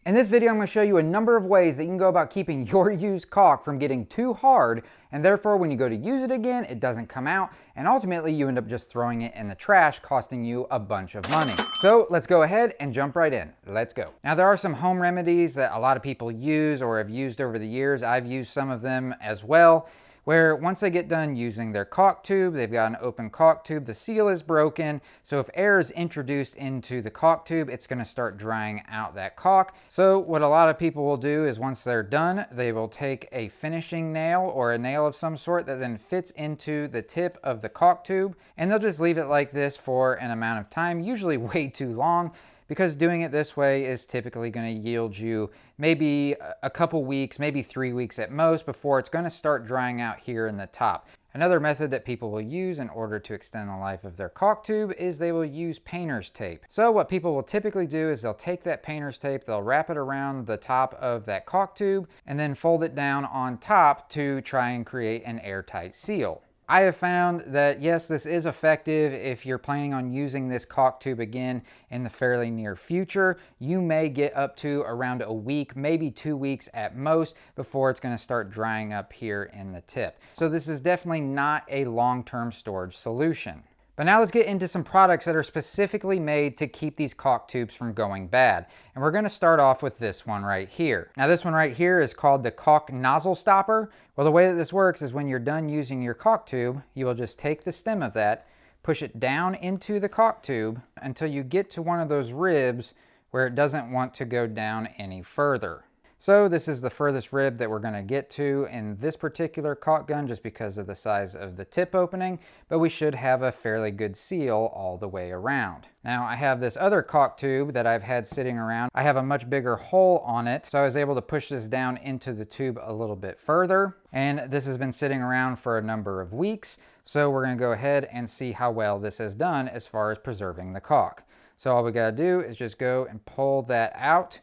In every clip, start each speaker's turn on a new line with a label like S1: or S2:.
S1: In this video, I'm going to show you a number of ways that you can go about keeping your used caulk from getting too hard, and therefore when you go to use it again, it doesn't come out, and ultimately you end up just throwing it in the trash, costing you a bunch of money. So let's go ahead and jump right in. Let's go. Now there are some home remedies that a lot of people use or have used over the years. I've used some of them as well, where once they get done using their caulk tube, they've got an open caulk tube, the seal is broken, so if air is introduced into the caulk tube, it's going to start drying out that caulk. So what a lot of people will do is once they're done, they will take a finishing nail or a nail of some sort that then fits into the tip of the caulk tube, and they'll just leave it like this for an amount of time, usually way too long, because doing it this way is typically going to yield you maybe a couple weeks, maybe 3 weeks at most, before it's going to start drying out here in the top. Another method that people will use in order to extend the life of their caulk tube is they will use painter's tape. So what people will typically do is they'll take that painter's tape, they'll wrap it around the top of that caulk tube, and then fold it down on top to try and create an airtight seal. I have found that yes, this is effective if you're planning on using this caulk tube again in the fairly near future. You may get up to around a week, maybe 2 weeks at most, before it's going to start drying up here in the tip. So this is definitely not a long-term storage solution. But now let's get into some products that are specifically made to keep these caulk tubes from going bad. And we're going to start off with this one right here. Now this one right here is called the Caulk Nozzle Stopper. Well, the way that this works is when you're done using your caulk tube, you will just take the stem of that, push it down into the caulk tube until you get to one of those ribs where it doesn't want to go down any further. So this is the furthest rib that we're going to get to in this particular caulk gun just because of the size of the tip opening, but we should have a fairly good seal all the way around. Now I have this other caulk tube that I've had sitting around. I have a much bigger hole on it, so I was able to push this down into the tube a little bit further, and this has been sitting around for a number of weeks, so we're going to go ahead and see how well this has done as far as preserving the caulk. So all we got to do is just go and pull that out.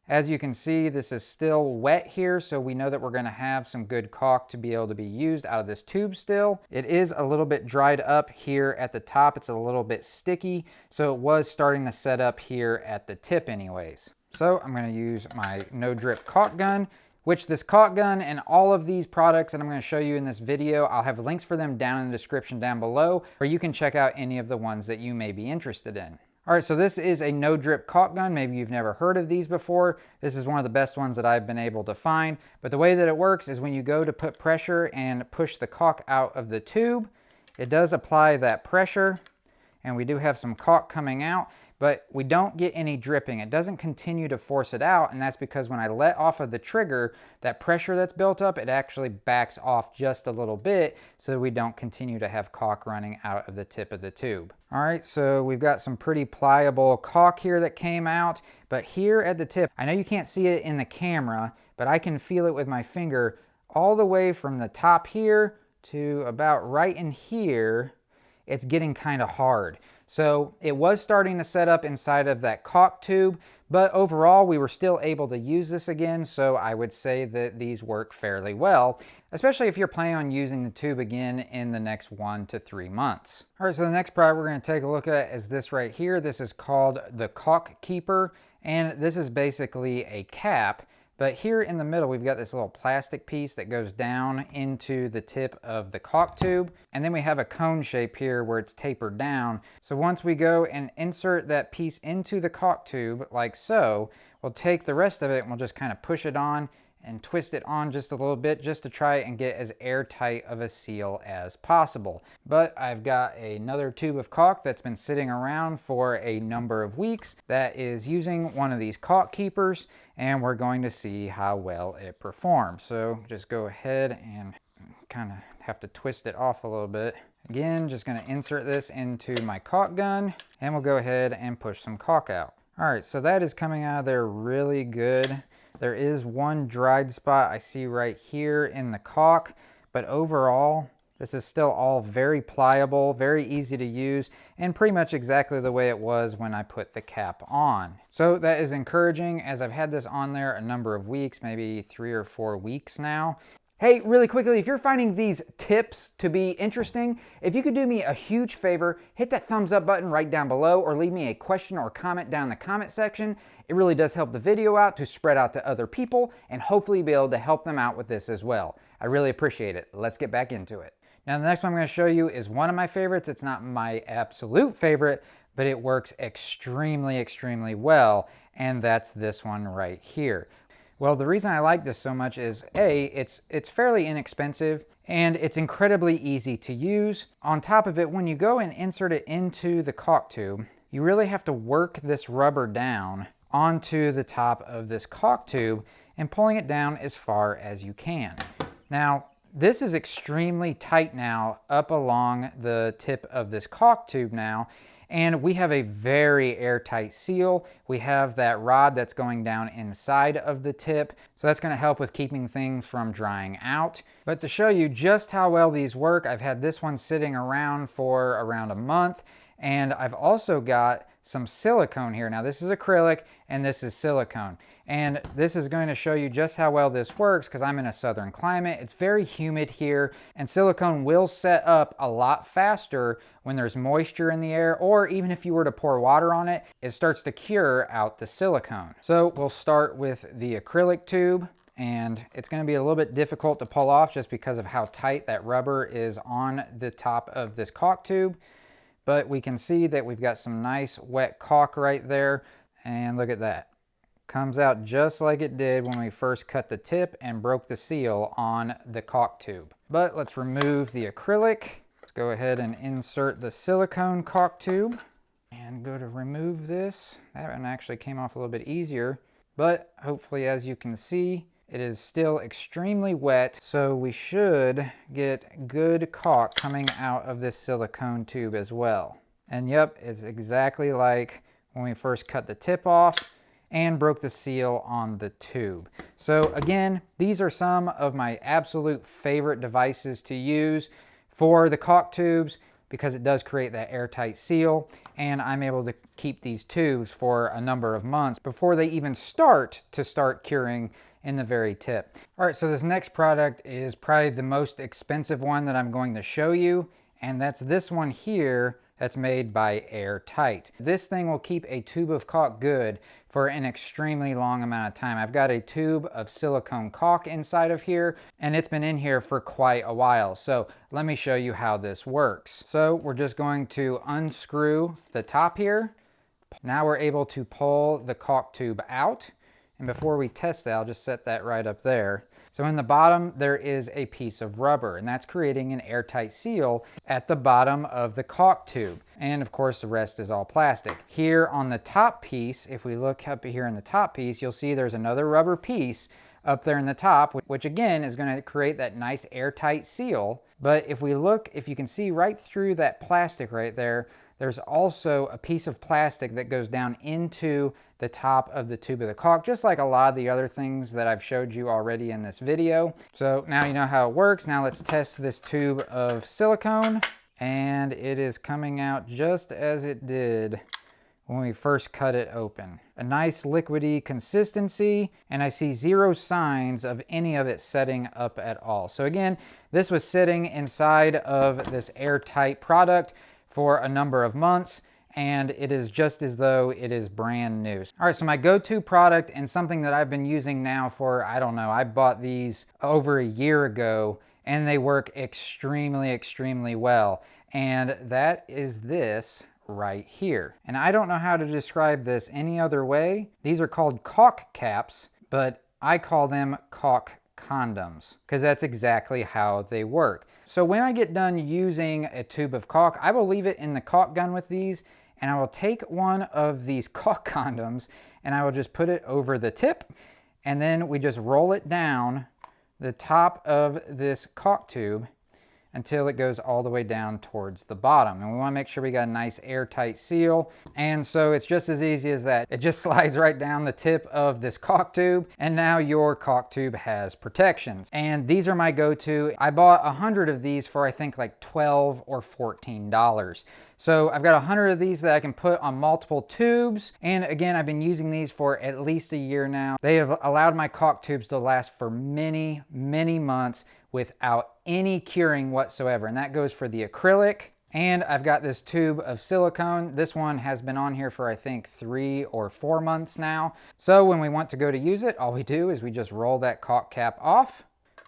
S1: As you can see, this is still wet here, so we know that we're going to have some good caulk to be able to be used out of this tube still. It is a little bit dried up here at the top. It's a little bit sticky, so it was starting to set up here at the tip anyways. So I'm going to use my no drip caulk gun, which this caulk gun and all of these products that I'm going to show you in this video, I'll have links for them down in the description down below, where you can check out any of the ones that you may be interested in. All right, so this is a no drip caulk gun. Maybe you've never heard of these before. This is one of the best ones that I've been able to find. But the way that it works is when you go to put pressure and push the caulk out of the tube, it does apply that pressure, and we do have some caulk coming out, but we don't get any dripping. It doesn't continue to force it out, and that's because when I let off of the trigger, that pressure that's built up, it actually backs off just a little bit so we don't continue to have caulk running out of the tip of the tube. All right, so we've got some pretty pliable caulk here that came out, but here at the tip, I know you can't see it in the camera, but I can feel it with my finger all the way from the top here to about right in here. It's getting kind of hard. So it was starting to set up inside of that caulk tube, but overall we were still able to use this again, so I would say that these work fairly well, especially if you're planning on using the tube again in the next 1 to 3 months. All right, so the next product we're going to take a look at is this right here. This is called the Caulk Keeper, and this is basically a cap. But here in the middle, we've got this little plastic piece that goes down into the tip of the caulk tube. And then we have a cone shape here where it's tapered down. So once we go and insert that piece into the caulk tube, like so, we'll take the rest of it and we'll just kind of push it on and twist it on just a little bit just to try and get as airtight of a seal as possible. But I've got another tube of caulk that's been sitting around for a number of weeks that is using one of these caulk keepers, and we're going to see how well it performs. So just go ahead and kind of have to twist it off a little bit. Again, just going to insert this into my caulk gun, and we'll go ahead and push some caulk out. All right, so that is coming out of there really good. There is one dried spot I see right here in the caulk, but overall, this is still all very pliable, very easy to use, and pretty much exactly the way it was when I put the cap on. So that is encouraging, as I've had this on there a number of weeks, maybe 3 or 4 weeks now. Hey, really quickly, if you're finding these tips to be interesting, if you could do me a huge favor, hit that thumbs up button right down below or leave me a question or comment down in the comment section. It really does help the video out to spread out to other people and hopefully be able to help them out with this as well. I really appreciate it. Let's get back into it. Now, the next one I'm going to show you is one of my favorites. It's not my absolute favorite, but it works extremely, extremely well, and that's this one right here. Well, the reason I like this so much is it's fairly inexpensive and it's incredibly easy to use. On top of it, when you go and insert it into the caulk tube, you really have to work this rubber down onto the top of this caulk tube and pulling it down as far as you can. Now, this is extremely tight now up along the tip of this caulk tube now, and we have a very airtight seal. We have that rod that's going down inside of the tip, so that's going to help with keeping things from drying out. But to show you just how well these work, I've had this one sitting around for around a month, and I've also got some silicone here. Now this is acrylic and this is silicone. And this is going to show you just how well this works because I'm in a southern climate. It's very humid here and silicone will set up a lot faster when there's moisture in the air, or even if you were to pour water on it, it starts to cure out the silicone. So we'll start with the acrylic tube, and it's going to be a little bit difficult to pull off just because of how tight that rubber is on the top of this caulk tube. But we can see that we've got some nice wet caulk right there, and look at that. Comes out just like it did when we first cut the tip and broke the seal on the caulk tube. But let's remove the acrylic. Let's go ahead and insert the silicone caulk tube and go to remove this. That one actually came off a little bit easier, but hopefully, as you can see, it is still extremely wet, so we should get good caulk coming out of this silicone tube as well. And yep, it's exactly like when we first cut the tip off and broke the seal on the tube. So again, these are some of my absolute favorite devices to use for the caulk tubes because it does create that airtight seal, and I'm able to keep these tubes for a number of months before they even start curing in the very tip. All right, so this next product is probably the most expensive one that I'm going to show you, and that's this one here that's made by Airtight. This thing will keep a tube of caulk good for an extremely long amount of time. I've got a tube of silicone caulk inside of here, and it's been in here for quite a while. So let me show you how this works. So we're just going to unscrew the top here. Now we're able to pull the caulk tube out. And before we test that, I'll just set that right up there. So in the bottom, there is a piece of rubber, and that's creating an airtight seal at the bottom of the caulk tube. And of course, the rest is all plastic. Here on the top piece, if we look up here in the top piece, you'll see there's another rubber piece up there in the top, which again is going to create that nice airtight seal. But if we look, if you can see right through that plastic right there, there's also a piece of plastic that goes down into the top of the tube of the caulk, just like a lot of the other things that I've showed you already in this video. So now you know how it works. Now let's test this tube of silicone, and it is coming out just as it did when we first cut it open. A nice liquidy consistency, and I see zero signs of any of it setting up at all. So again, this was sitting inside of this airtight product for a number of months, and it is just as though it is brand new. All right, so my go-to product and something that I've been using now for, I don't know, I bought these over a year ago, and they work extremely, extremely well. And that is this right here. And I don't know how to describe this any other way. These are called caulk caps, but I call them caulk condoms because that's exactly how they work. So when I get done using a tube of caulk, I will leave it in the caulk gun with these, and I will take one of these caulk condoms and I will just put it over the tip, and then we just roll it down the top of this caulk tube until it goes all the way down towards the bottom. And we want to make sure we got a nice airtight seal. And so it's just as easy as that. It just slides right down the tip of this caulk tube, and now your caulk tube has protections. And these are my go-to. I bought 100 of these for I think like $12 or $14. So I've got 100 of these that I can put on multiple tubes. And again, I've been using these for at least a year now. They have allowed my caulk tubes to last for many, many months without any curing whatsoever. And that goes for the acrylic. And I've got this tube of silicone. This one has been on here for I think 3 or 4 months now. So when we want to go to use it, all we do is we just roll that caulk cap off,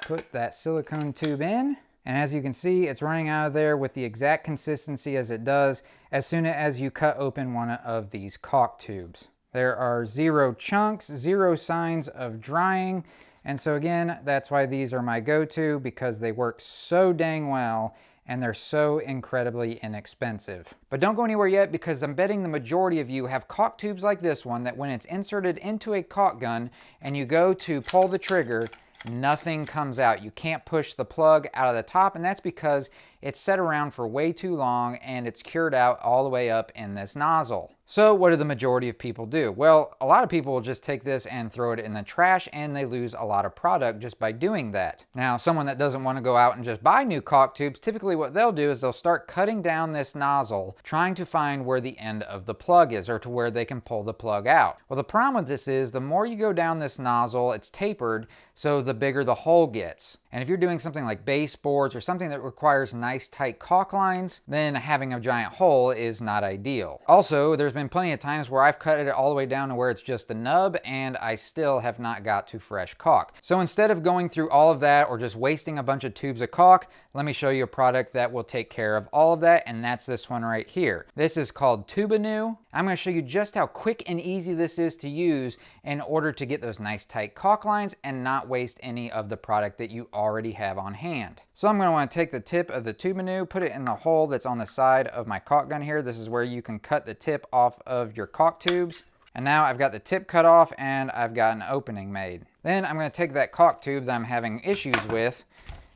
S1: put that silicone tube in. And as you can see, it's running out of there with the exact consistency as it does as soon as you cut open one of these caulk tubes. There are 0 chunks, 0 signs of drying. And so again, that's why these are my go-to, because they work so dang well and they're so incredibly inexpensive. But don't go anywhere yet, because I'm betting the majority of you have caulk tubes like this one that when it's inserted into a caulk gun and you go to pull the trigger, nothing comes out. You can't push the plug out of the top, and that's because it's set around for way too long and it's cured out all the way up in this nozzle. So what do the majority of people do? Well, a lot of people will just take this and throw it in the trash, and they lose a lot of product just by doing that. Now, someone that doesn't want to go out and just buy new caulk tubes, typically what they'll do is they'll start cutting down this nozzle, trying to find where the end of the plug is or to where they can pull the plug out. Well, the problem with this is the more you go down this nozzle, it's tapered, so the bigger the hole gets. And if you're doing something like baseboards or something that requires nice tight caulk lines, then having a giant hole is not ideal. Also, there's been plenty of times where I've cut it all the way down to where it's just a nub and I still have not got to fresh caulk. So instead of going through all of that or just wasting a bunch of tubes of caulk, let me show you a product that will take care of all of that, and that's this one right here. This is called Tubanew. I'm going to show you just how quick and easy this is to use in order to get those nice tight caulk lines and not waste any of the product that you already have on hand. So I'm going to want to take the tip of the Tubanew, put it in the hole that's on the side of my caulk gun here. This is where you can cut the tip off of your caulk tubes. And now I've got the tip cut off and I've got an opening made. Then I'm going to take that caulk tube that I'm having issues with,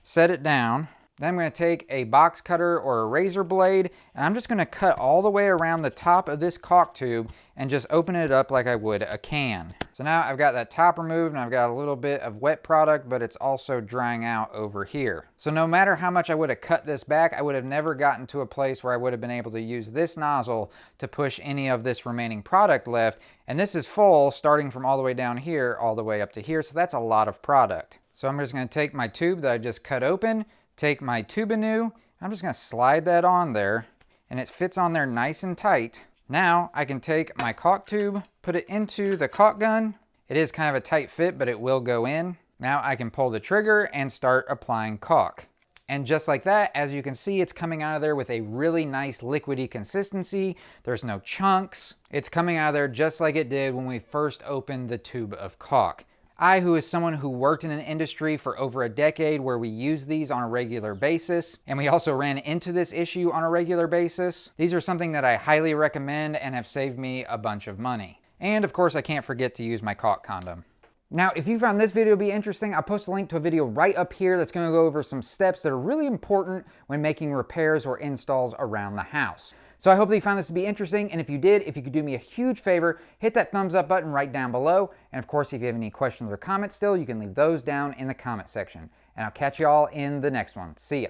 S1: set it down. Then I'm going to take a box cutter or a razor blade, and I'm just going to cut all the way around the top of this caulk tube and just open it up like I would a can. So now I've got that top removed and I've got a little bit of wet product, but it's also drying out over here. So no matter how much I would have cut this back, I would have never gotten to a place where I would have been able to use this nozzle to push any of this remaining product left. And this is full, starting from all the way down here all the way up to here, so that's a lot of product. So I'm just going to take my tube that I just cut open, take my Tubanew, I'm just going to slide that on there, and it fits on there nice and tight. Now I can take my caulk tube, put it into the caulk gun. It is kind of a tight fit, but it will go in. Now I can pull the trigger and start applying caulk. And just like that, as you can see, it's coming out of there with a really nice liquidy consistency. There's no chunks. It's coming out of there just like it did when we first opened the tube of caulk. I, who is someone who worked in an industry for over a decade where we use these on a regular basis, and we also ran into this issue on a regular basis, these are something that I highly recommend and have saved me a bunch of money. And of course, I can't forget to use my caulk condom. Now, if you found this video to be interesting, I'll post a link to a video right up here that's going to go over some steps that are really important when making repairs or installs around the house. So I hope that you found this to be interesting, and if you did, if you could do me a huge favor, hit that thumbs up button right down below. And of course, if you have any questions or comments still, you can leave those down in the comment section. And I'll catch you all in the next one. See ya.